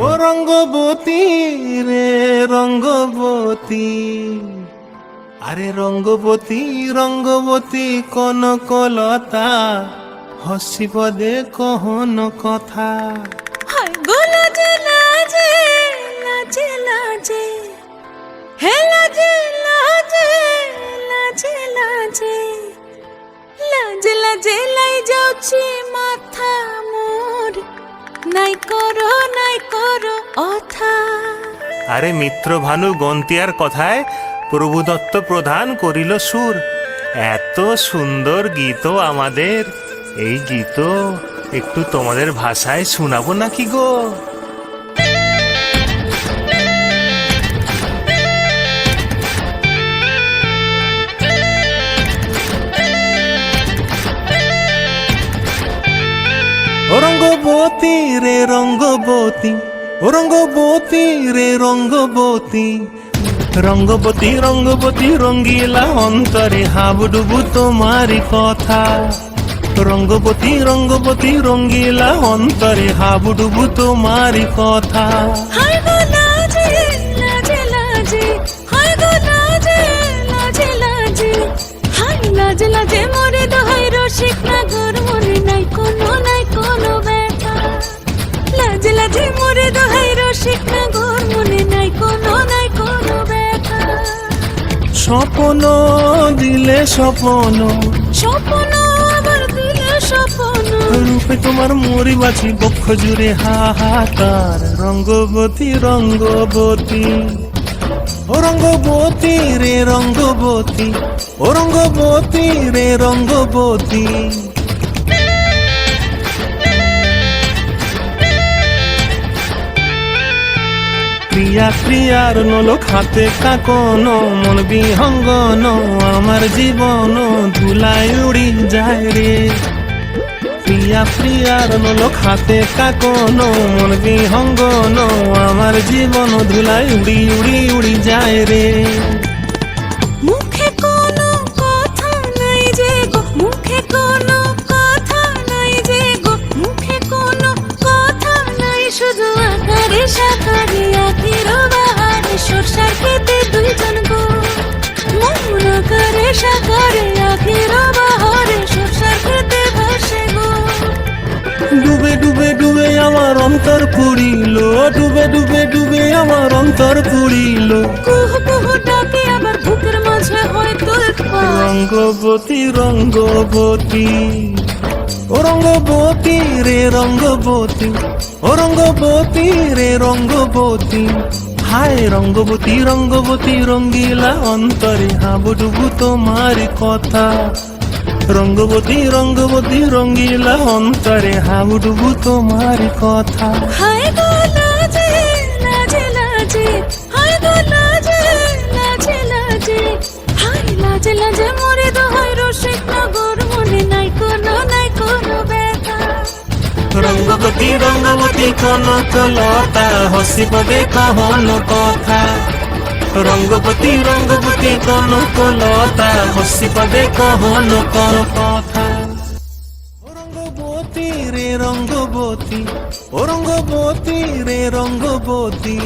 ও রঙ্গবতী রে রঙ্গবতী, আরে রঙ্গবতী রঙ্গবতী কনকলতা, হসিব দে কহন কথা। হায় গো লাজে লাজে লাজে লাজে, হে লাজে লাজে লাজে লাজে, লাজে লাজে লাই যাଉଛି মাথা মোর, নাই করো অথা। আরে মিত্র ভানু গন্তিয়ার কথায় প্রভু দত্ত প্রধান করিল সুর। এত সুন্দর গীত আমাদের, এই গীত একটু তোমাদের ভাষায় শোনাবো নাকি গো? ও রঙ্গবতী রে রঙ্গবতী, ও রঙ্গবতী রে রঙ্গবতী, রঙ্গবতী রঙ্গবতী রঙ্গিলা অন্তরে হাবুডুবু তোমারি কথা। রঙ্গবতী রঙ্গবতী রঙ্গিলা অন্তরে হাবুডুবু তোমারি কথা। হায় গো লাজে লাজে লাজে, হায় গো লাজে লাজে লাজে, হায় লাজে লাজে মোরে দোহাই রসিক নাগর, মনে নাই কোনো ব্যথা। লাজে লাজে মোরে দোহাই রসিক নাগর, মনে নাই কোনো ব্যথা। স্বপ্ন দিলে স্বপ্ন, স্বপ্ন আবার দিলে স্বপ্ন, রূপে তোমার মরি বাছি বক্ষ জুড়ে হাহাকার। রঙ্গবতী রঙ্গবতী, ও রঙ্গবতী রে রঙ্গবতী, ও রঙ্গবতী রে রঙ্গবতী। প্রিয়া প্রিয়ার নলো খাতে কাকন, মন বিহঙ্গন আমার জীবন ধুলায় উড়ি যায় রে। প্রিয়া প্রিয়ার নলো খাতে কাকন, মন বিহঙ্গন আমার জীবন ধুলায় উড়ি উড়ি উড়ি যায় রে। মুখে কোনো কথা নাই যে গো, মুখে কোনো কথা নাই যে গো, মুখে কোনো কথা নাই, শুধু আকারে সাকারে আখির বাহারে সরষার খেতে দুইজন গো। মন আকারে সাকারে আখির বাহারে সরষার খেতে ভাসে গো। ডুবে ডুবে ডুবে আমার অন্তর পুরিল, ডুবে ডুবে ডুবে আমার অন্তর পুরিল। কুহু কুহু ডাকে আবার বুকের মাঝে হয় তোলপাড়। রঙ্গবতী রঙ্গবতী, ও রঙ্গবতী রে রঙ্গবতী, ও রঙ্গবতী রে রঙ্গবতী। হায় রঙ্গবতী রঙ্গবতী রঙ্গিলা অন্তরে হাবুডুবু তোমারি কথা। রঙ্গবতী রঙ্গবতী রঙ্গিলা অন্তরে হাবুডুবু তোমারি কথা। হায় গো লাজে লাজে লাজে, হায় গো লাজে লাজে লাজে, হায় লাজে লাজে মোরে দোহাই রসিক নগর, মনে নাই কোনো ব্যথা। রঙ্গবতী রঙ্গবতী কনকলতা, হসিব দে কহন কথা। রঙ্গবতী রঙ্গবতী কনকলতা, হসিব দে কহন কথা। ও রঙ্গবতী রে রঙ্গবতী, ও রঙ্গবতী রে রঙ্গবতী।